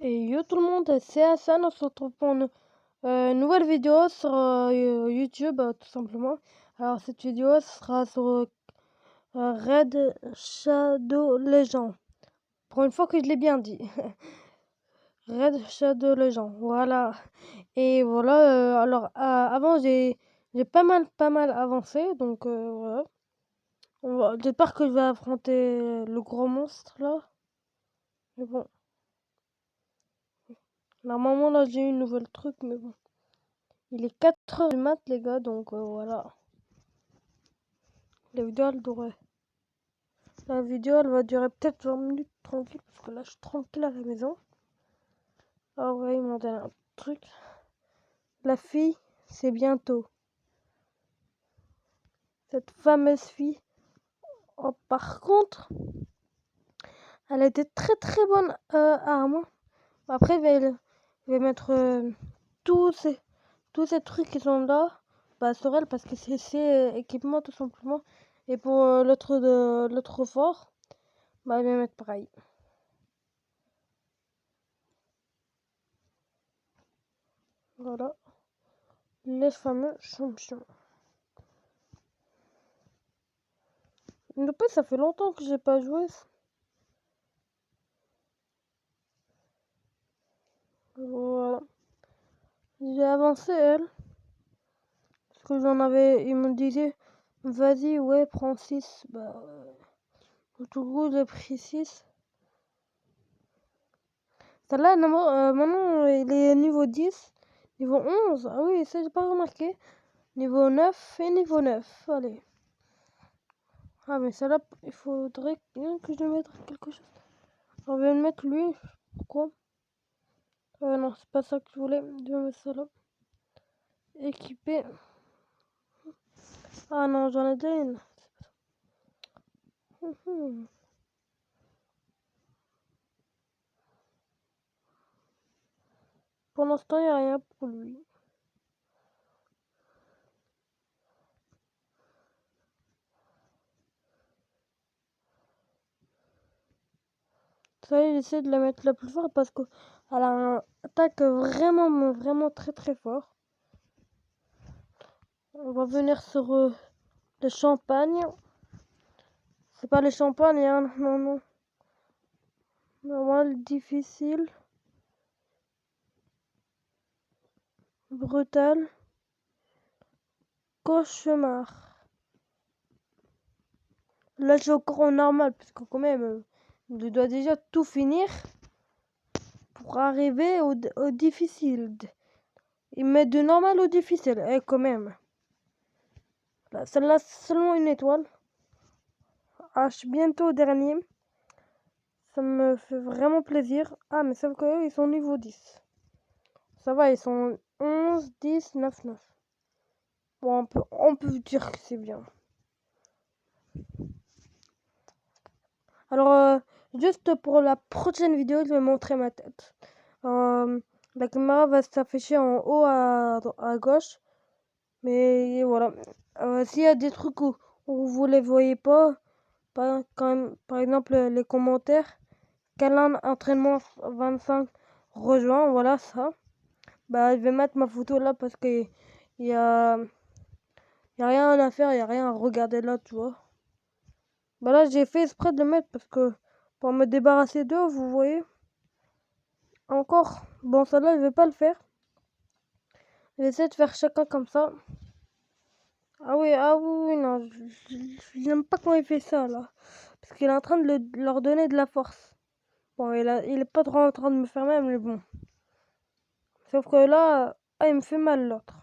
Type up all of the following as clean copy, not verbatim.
Et yo tout le monde, c'est Hassan, on se retrouve pour une nouvelle vidéo sur YouTube tout simplement. Alors cette vidéo sera sur Red Shadow Legends. Pour une fois que je l'ai bien dit. Red Shadow Legends, voilà. Et voilà, alors avant j'ai pas mal avancé, donc voilà. J'espère que je vais affronter le gros monstre là. Mais bon. Normalement là j'ai eu une nouvelle truc, mais bon. Il est 4h du mat les gars, donc voilà. La vidéo elle va durer peut-être 20 minutes tranquille, parce que là je suis tranquille à la maison. Alors ouais, il m'a donné un truc. La fille, c'est bientôt. Cette fameuse fille. Oh, par contre, elle a été très bonne arme. Après, je vais mettre tous ces trucs qui sont là sur elle, parce que c'est ses équipements tout simplement. Et pour l'autre fort, je vais mettre pareil. Voilà. Les fameux champions. Mais pas, ça fait longtemps que j'ai pas joué. Voilà. J'ai avancé elle. Parce que j'en avais. Ils me disaient, vas-y, ouais, prends 6. Bah, tout coup, j'ai pris 6. Celle-là, maintenant, il est niveau 10. Niveau 11. Ah oui, ça, j'ai pas remarqué. Niveau 9 et niveau 9. Allez. Ah, mais celle-là, il faudrait que je mette quelque chose. On va mettre lui. Pourquoi? Non, c'est pas ça que je voulais. Je vais mettre ça là. Équipé. Ah non, j'en ai déjà une. Pour l'instant, il n'y a rien pour lui. Ça y est, j'essaie de la mettre la plus forte parce qu'elle a un attaque vraiment très fort. On va venir sur le champagne. C'est pas le champagne, hein, non. Normal, difficile. Brutal. Cauchemar. Là, je suis encore en normal parce que quand même, je dois déjà tout finir pour arriver au difficile. Il met de normal au difficile, quand même. Là, celle-là, c'est seulement une étoile. Ah, je suis bientôt au dernier. Ça me fait vraiment plaisir. Ah, mais sauf qu'eux, ils sont niveau 10. Ça va, ils sont 11, 10, 9. Bon, on peut dire que c'est bien. Alors, juste pour la prochaine vidéo, je vais montrer ma tête. La caméra va s'afficher en haut à gauche. Mais voilà. S'il y a des trucs où vous les voyez pas, par exemple les commentaires, Câlin entraînement 25 rejoint, voilà ça. Bah, je vais mettre ma photo là parce que il y a rien à faire, il y a rien à regarder là, tu vois. Bah là, j'ai fait exprès de le mettre parce que pour me débarrasser d'eux, vous voyez. Encore. Bon, celle-là, je vais pas le faire. Je vais essayer de faire chacun comme ça. Ah oui, non, j'aime pas quand il fait ça là. Parce qu'il est en train de leur donner de la force. Bon, il est pas trop en train de me faire mal, mais bon. Sauf que là, il me fait mal l'autre.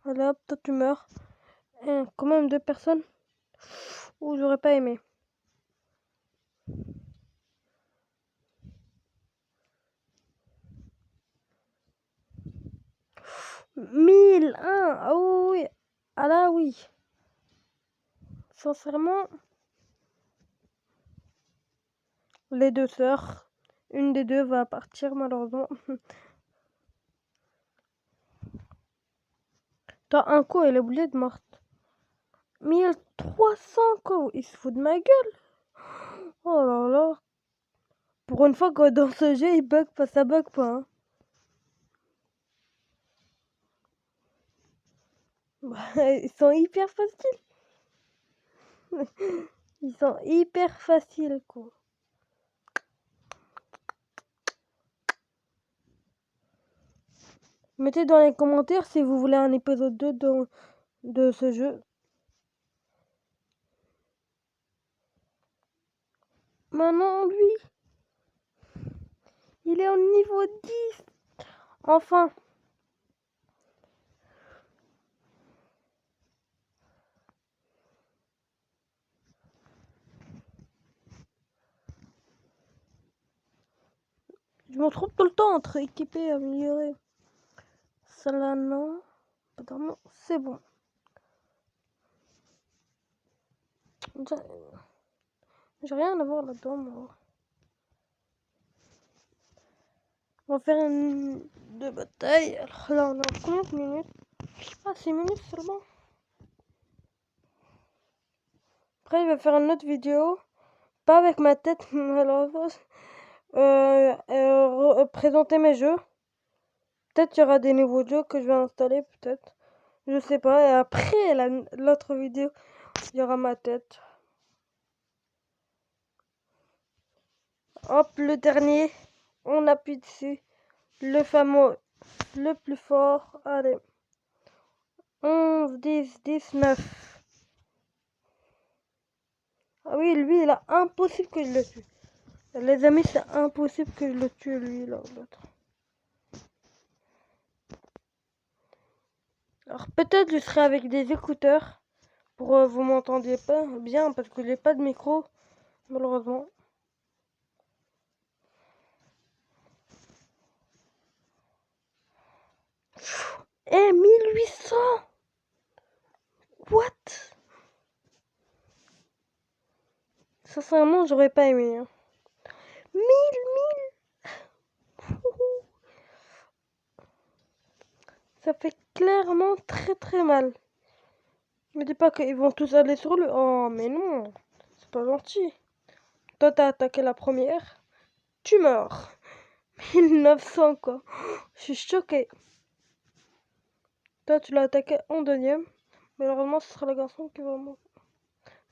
Allez hop, toi tu meurs. Et quand même 2 personnes. Ouh, j'aurais pas aimé. Mille un. Ah oui. Ah là oui. Sincèrement. Les 2 sœurs. Une des 2 va partir malheureusement. T'as un coup, elle est obligée de morte. 1300 quoi. Il se fout de ma gueule. Oh là là. Pour une fois que dans ce jeu, il bug pas, ça bug pas. Hein. Ils sont hyper faciles. Ils sont hyper faciles, quoi. Mettez dans les commentaires si vous voulez un épisode 2 de ce jeu. Maintenant, lui, il est au niveau 10. Enfin. Je me trompe tout le temps entre équipé et amélioré. Ça là, non. C'est bon. J'ai rien à voir là-dedans, moi. On va faire une de bataille. Alors là, on a combien de minutes? Ah, 6 minutes seulement. Après, il va faire une autre vidéo. Pas avec ma tête, malheureusement. Présenter mes jeux. Peut-être qu'il y aura des nouveaux jeux que je vais installer, peut-être. Je sais pas. Et après, l'autre vidéo, il y aura ma tête. Hop, le dernier. On appuie dessus. Le fameux, le plus fort. Allez. 11, 10, 19. Ah oui, lui, il est impossible que je le tue. Les amis, c'est impossible que je le tue, lui, là, l'autre. Alors, peut-être je serai avec des écouteurs pour vous m'entendiez pas bien parce que j'ai pas de micro, malheureusement. Eh, 1800! What? Sincèrement, j'aurais pas aimé. Hein. 1000. Ça fait clairement très très mal. Me dis pas qu'ils vont tous aller sur lui. Oh, mais non. C'est pas gentil. Toi, t'as attaqué la première. Tu meurs. 1900, quoi. Je suis choquée. Toi, tu l'as attaqué en deuxième. Malheureusement, ce sera le garçon qui va mourir.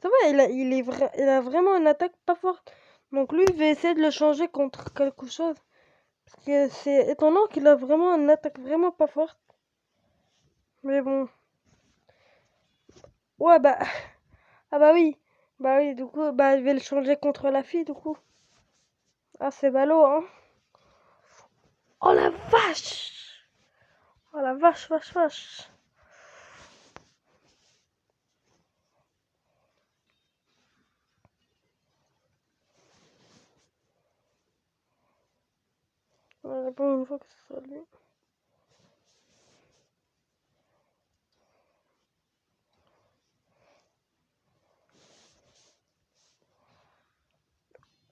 Ça va, il a vraiment une attaque pas forte. Donc lui, il va essayer de le changer contre quelque chose. Parce que c'est étonnant qu'il a vraiment une attaque vraiment pas forte. Mais bon. Ouais, bah. Ah bah oui. Bah oui, du coup, bah je vais le changer contre la fille, du coup. Ah, c'est ballot, hein. Oh la vache! Oh la vache, vache, vache. Ouais, bon, une fois que ce soit lui.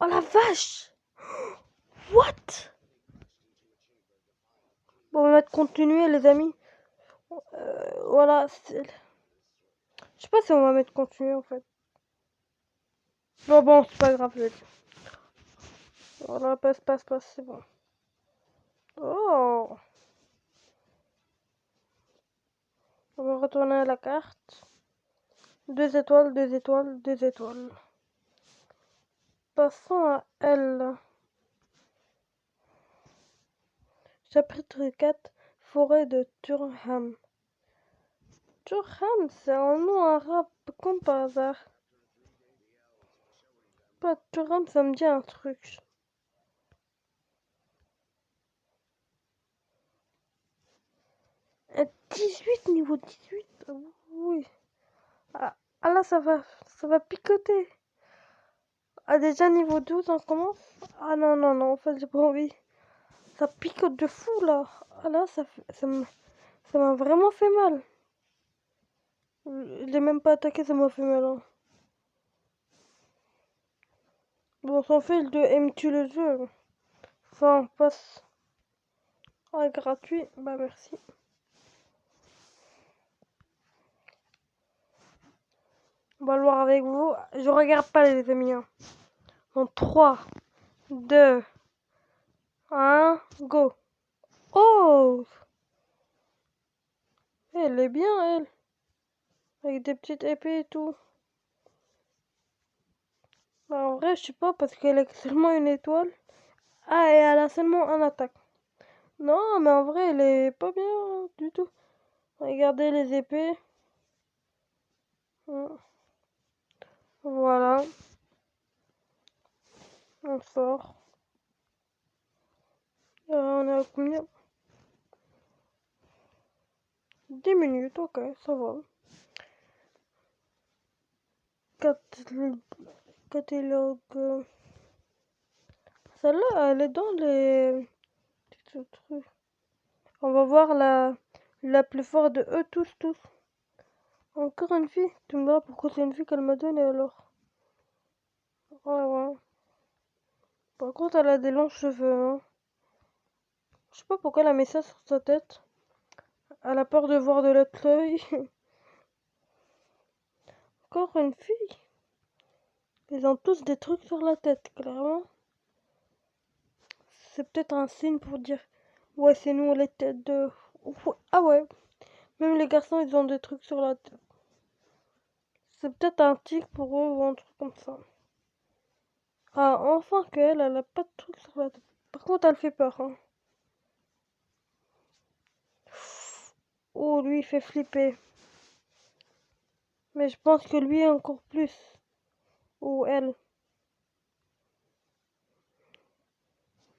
Oh la vache! What? Bon, on va continuer, les amis. Voilà. Je sais pas si on va mettre continuer, en fait. Bon, c'est pas grave, je vais dire. Voilà, passe, c'est bon. Oh! On va retourner à la carte. 2 étoiles, 2 étoiles, 2 étoiles. Passons à L. Chapitre 4. Forêt de Turham. Turham, c'est un nom arabe, comme par hasard. Pas Turham, ça me dit un truc. Et 18, niveau 18. Oui. Ah là, ça va picoter. Ah, déjà niveau 12, on commence. Ah non, non, non, en fait, j'ai pas envie. Ça picote de fou, là. Ah là, ça m'a vraiment fait mal. Je l'ai même pas attaqué, ça m'a fait mal. Hein. Bon, sans fait, le 2 aimes-tu le jeu? Enfin, on passe. Ah, gratuit. Bah, merci. On va le voir avec vous. Je regarde pas, les amis. Hein. En 3, 2, 1, go. Oh! Elle est bien, elle. Avec des petites épées et tout. Bah, en vrai, je sais pas, parce qu'elle a seulement une étoile. Ah, et elle a seulement un attaque. Non, mais en vrai, elle est pas bien du tout. Regardez les épées. Voilà. On sort. On est à combien? 10 minutes, ok, ça va. Catalogue. Celle-là, elle est dans les petits trucs. On va voir la plus forte de eux tous. Encore une fille? Tu me diras pourquoi c'est une fille qu'elle m'a donné alors. Ouais. Par contre, elle a des longs cheveux, hein. Je sais pas pourquoi elle a mis ça sur sa tête. Elle a peur de voir de l'autre œil. Encore une fille? Ils ont tous des trucs sur la tête, clairement. C'est peut-être un signe pour dire ouais, c'est nous les têtes de. Ah ouais, même les garçons ils ont des trucs sur la tête. C'est peut-être un tic pour eux ou un truc comme ça. Ah, enfin qu'elle, elle a pas de trucs sur la tête. Par contre, elle fait peur, hein. Oh, lui il fait flipper. Mais je pense que lui encore plus. Ou elle.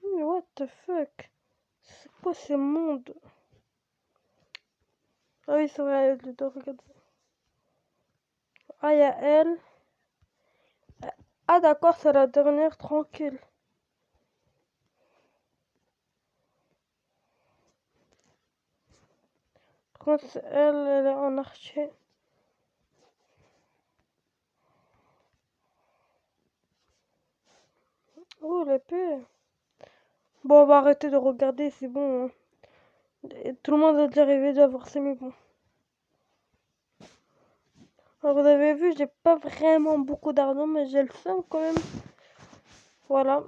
Mais what the fuck? C'est quoi ce monde? Ah oui, c'est vrai, je dois regarder. Ah, il y a elle. Ah d'accord, c'est la dernière, tranquille. Par contre, elle est en archer. Oh, l'épée. Bon, on va arrêter de regarder, c'est bon, hein. Et tout le monde a déjà rêvé d'avoir ça, mais bon. Alors, vous avez vu, j'ai pas vraiment beaucoup d'argent, mais j'ai le seum quand même. Voilà.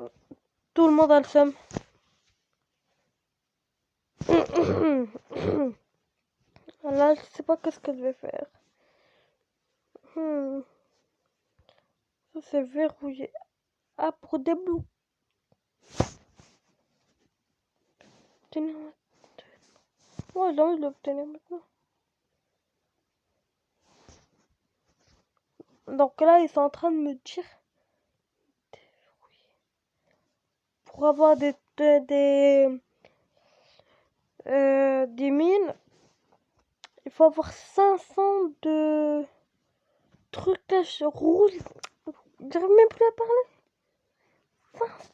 Tout le monde a le seum. Là, je sais pas qu'est-ce que je vais faire. Ça, c'est verrouillé. Ah, pour débloquer. Ouais, j'ai envie de l'obtenir maintenant. Donc là, ils sont en train de me dire pour avoir des mines, il faut avoir 500 de trucs là, je roule. J'arrive même plus à parler. 500.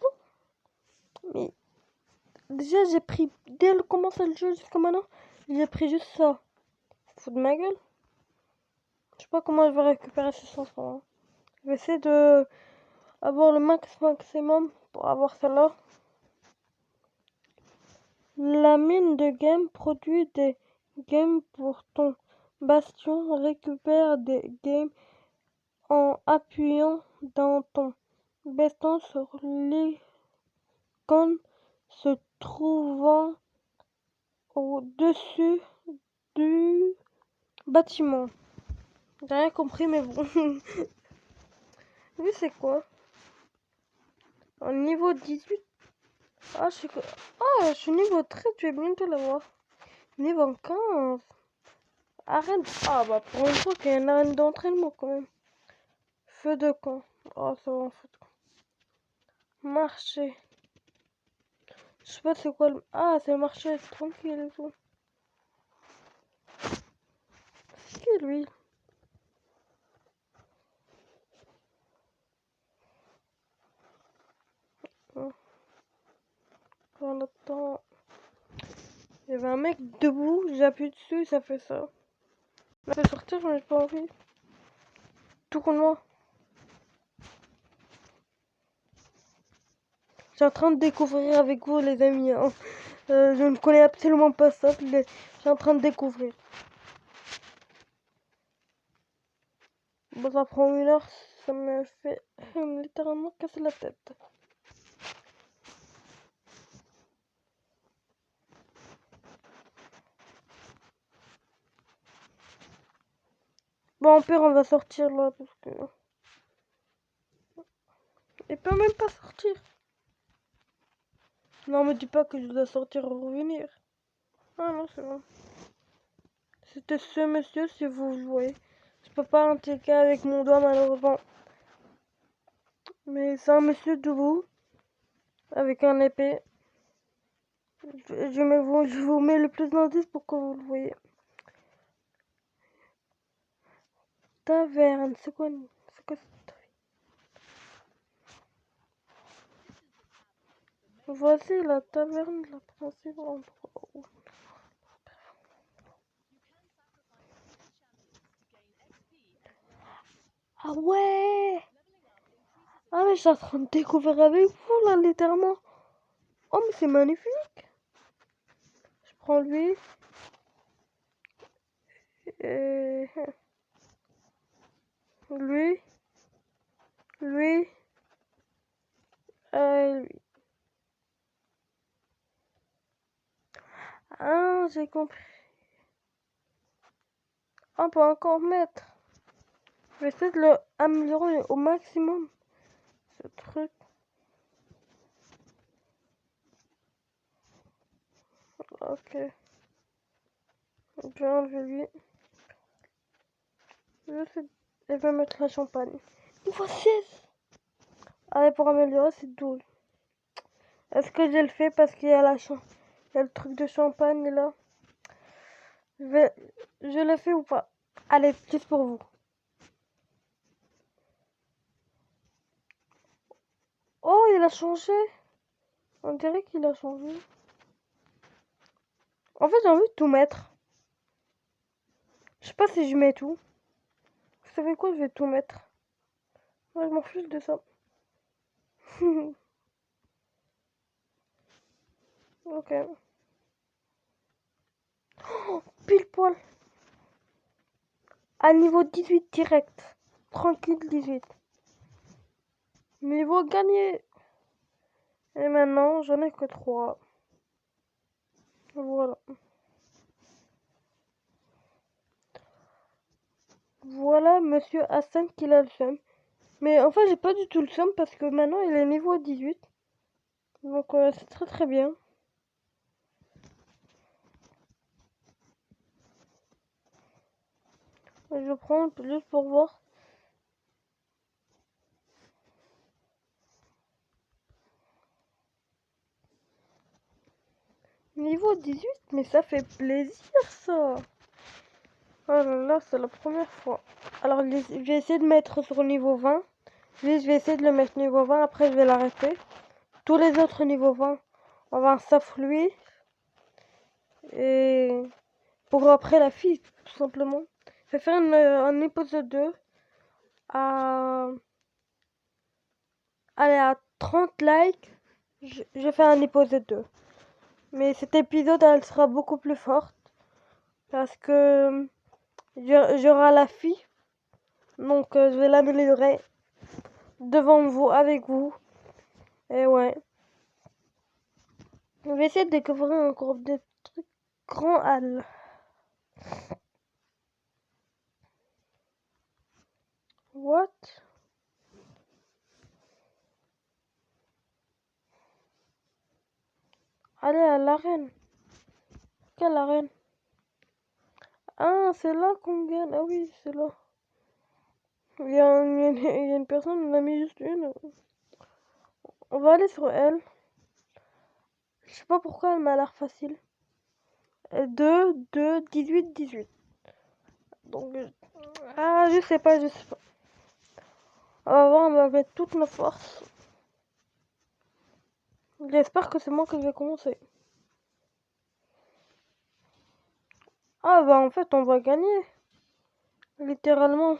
Mais déjà, j'ai pris, dès le commencement du jeu jusqu'à maintenant, j'ai pris juste ça. Faut de ma gueule. Je sais pas comment je vais récupérer ces 500, hein. Je vais essayer de avoir le maximum pour avoir celle-là. La mine de game produit des games pour ton bastion. Récupère des games en appuyant dans ton baston sur l'icône se trouvant au-dessus du bâtiment. J'ai rien compris, mais bon. Lui, c'est quoi? Au niveau 18. Ah, je suis niveau 13, tu vais bientôt l'avoir. Niveau 15. Arène. Ah, bah, pour une fois qu'il y a une arène d'entraînement quand même. Feu de camp. Oh, ça va en feu de camp. Marché. Je sais pas c'est quoi le. Ah, c'est le marché tranquille et tout. C'est qui lui? Oh. On attend. Il y avait un mec debout, j'appuie dessus, ça fait ça. Je vais sortir, mais j'ai pas envie. Tout contre moi. Je suis en train de découvrir avec vous, les amis, hein. Je ne connais absolument pas ça. Je suis en train de découvrir. Bon, ça prend 1 heure, ça me fait littéralement casser la tête. Bon, au pire, on va sortir là, parce que... Il peut même pas sortir. Non, me dis pas que je dois sortir et revenir. Ah non, c'est bon. C'était ce monsieur, si vous le voyez. Je peux pas indiquer avec mon doigt, malheureusement. Mais c'est un monsieur debout, avec un épée. Je vous mets le plus d'indices pour que vous le voyez. Taverne, c'est quoi cette... Voici la taverne de la princesse. Ah ouais! Ah mais je suis en train de découvrir avec vous là, littéralement. Oh mais c'est magnifique. Je prends lui. Et... lui. Lui. Lui. Ah, j'ai compris. On peut encore mettre. Je vais essayer de le améliorer au maximum. Ce truc. Ok. Je vais enlever lui. Je vais mettre la champagne. Niveau 16. Allez, pour améliorer, c'est 12. Est-ce que je le fais parce qu'il y a il y a le truc de champagne là? Je le fais ou pas? Allez, juste pour vous. Oh, il a changé. On dirait qu'il a changé. En fait, j'ai envie de tout mettre. Je sais pas si je mets tout. Vous savez quoi? Je vais tout mettre. Ouais, je m'en fiche de ça. Ok. Oh, pile poil. À niveau 18 direct. Tranquille 18. Niveau gagné. Et maintenant, j'en ai que 3. Voilà. Voilà monsieur Hassan qui a le seum. Mais en fait, j'ai pas du tout le seum parce que maintenant, il est niveau 18. Donc, c'est très très bien. Je prends juste pour voir. Niveau 18, mais ça fait plaisir ça. Oh là là, c'est la première fois. Alors, je vais essayer de mettre sur niveau 20. Je vais essayer de le mettre niveau 20, après je vais l'arrêter. Tous les autres niveau 20, on va sauf lui. Et pour après la fille, tout simplement. Je vais faire un épisode 2 à... Allez, à 30 likes. Je fais un épisode 2. Mais cet épisode, elle sera beaucoup plus forte. Parce que j'aurai la fille. Donc, je vais l'améliorer devant vous, avec vous. Et ouais. Je vais essayer de découvrir encore des trucs grands halles. What? Allez à l'arène. Quelle arène? Ah, c'est là qu'on gagne. Ah oui, c'est là. Il y a une personne, on a mis juste une. On va aller sur elle. Je sais pas pourquoi elle m'a l'air facile. 2, 2, 18, 18. Donc, ah, je sais pas, je sais pas. On va voir, on va mettre toutes nos forces. J'espère que c'est moi que je vais commencer. Ah bah en fait on va gagner. Littéralement.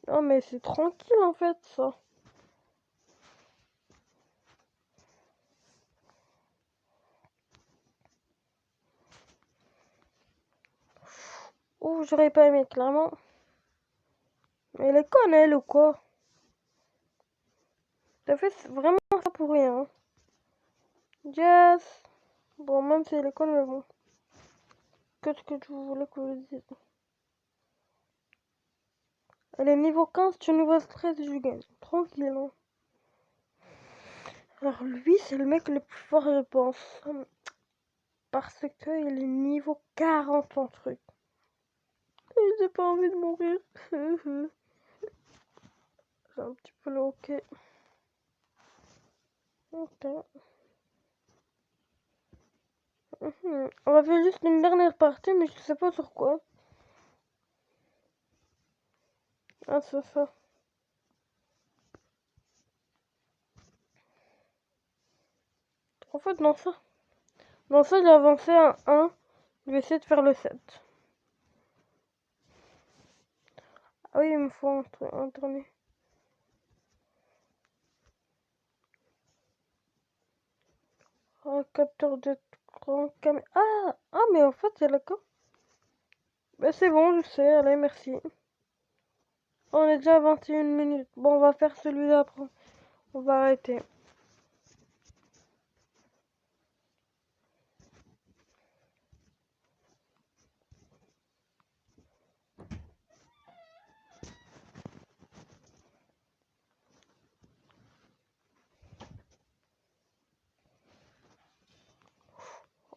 Non mais c'est tranquille en fait ça. Ouh, j'aurais pas aimé clairement. Mais elle est conne elle ou quoi? T'as fait vraiment ça pour rien. Yes. Bon, même si elle est conne, mais bon. Qu'est-ce que tu voulais que je dise? Elle est niveau 15, tu es niveau 13, je gagne. Tranquille, hein. Alors lui, c'est le mec le plus fort, je pense. Parce qu'il est niveau 40 en truc. Et j'ai pas envie de mourir. J'ai un petit peu le hockey. Ok. On va faire juste une dernière partie, mais je sais pas sur quoi. Ah, c'est ça. En fait, dans ça. Dans ça, j'ai avancé un 1. Je vais essayer de faire le 7. Ah oui, il me faut un tourné. Oh, capteur d'écran, caméra. Ah, mais en fait, il y a la cam. Bah, c'est bon, je sais. Allez, merci. On est déjà à 21 minutes. Bon, on va faire celui-là après. On va arrêter.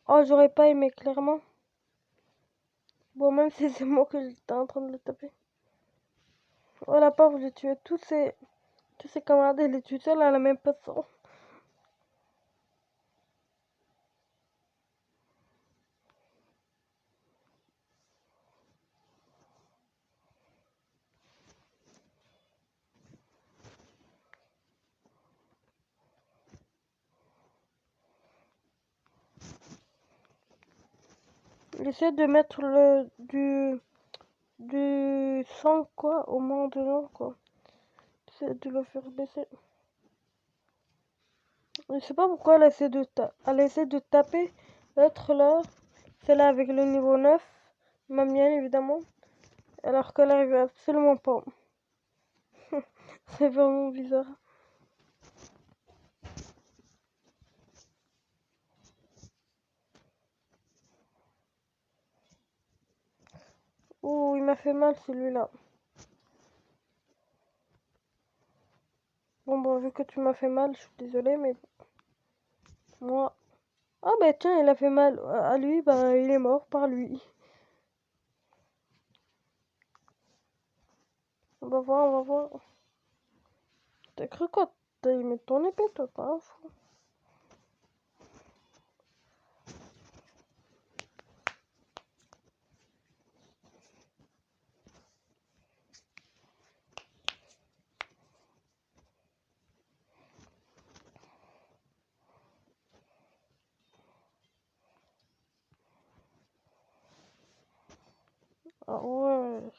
Oh, j'aurais pas aimé, clairement. Bon, même si c'est moi que j'étais en train de le taper. Oh, la pauvre, j'ai tué tous ses camarades. Elle est toute seule, elle a même pas de sang. J'essaie de mettre du sang, quoi, au moins dedans, quoi. J'essaie de le faire baisser. Je sais pas pourquoi elle essaie de taper l'autre là, celle-là avec le niveau 9, ma mienne évidemment, alors qu'elle arrive absolument pas. C'est vraiment bizarre. Ouh, il m'a fait mal celui-là. Bon, vu que tu m'as fait mal, je suis désolée, mais moi... Ah bah tiens, il a fait mal à lui, bah il est mort par lui. On va voir, on va voir. T'as cru quoi? T'as aimé ton épée, toi, pas un fou. Ah ouais.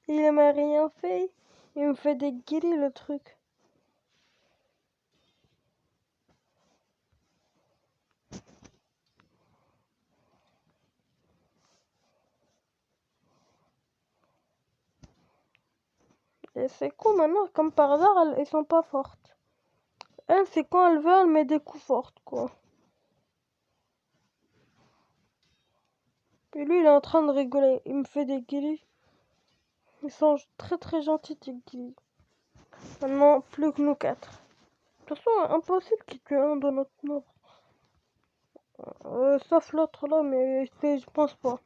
Il m'a rien fait. Il me fait des guéris, le truc. Et c'est con maintenant, comme par hasard, elles sont pas fortes. Elle, c'est quand elle veut, elle met des coups forts, quoi. Et lui, il est en train de rigoler. Il me fait des guilis. Ils sont très très gentils, tes guilis. Maintenant, plus que nous quatre. De toute façon, impossible qu'il tue un de notre nombre. Sauf l'autre là, mais je pense pas.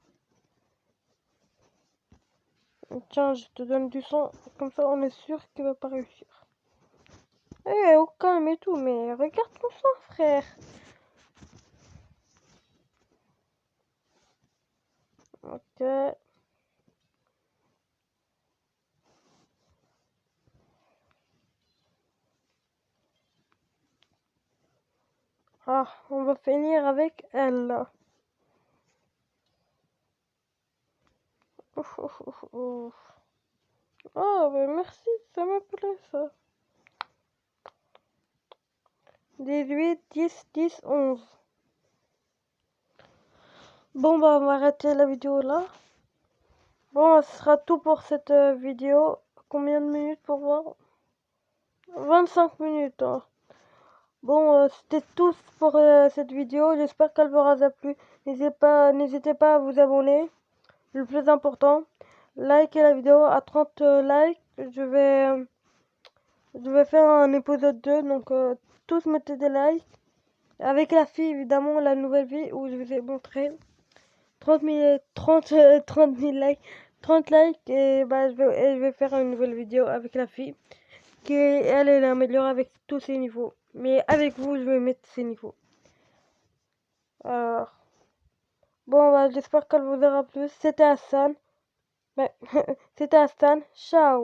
Tiens, je te donne du sang. Comme ça, on est sûr qu'il va pas réussir. Eh, au calme et tout, mais regarde ton sang, frère. Ok. Ah, on va finir avec elle là. Ouf, ouf, ouf, ouf. Ah, bah merci, ça me plaît ça. 18, 10, 10, 11. Bon, bah, on va arrêter la vidéo là. Bon, ce sera tout pour cette vidéo. Combien de minutes pour voir? 25 minutes, hein. Bon, c'était tout pour cette vidéo. J'espère qu'elle vous aura plu. N'hésitez pas à vous abonner. Le plus important, likez la vidéo à 30 likes. Je vais faire un épisode 2, donc tous mettez des likes. Avec la fille, évidemment, la nouvelle vie où je vous ai montré 30 000 likes. 30 likes et bah, je vais faire une nouvelle vidéo avec la fille. Elle est améliorée avec tous ses niveaux. Mais avec vous, je vais mettre ses niveaux. Alors, bon, bah, j'espère qu'elle vous aura plu. C'était Hassan. Ouais, c'était Hassan. Ciao.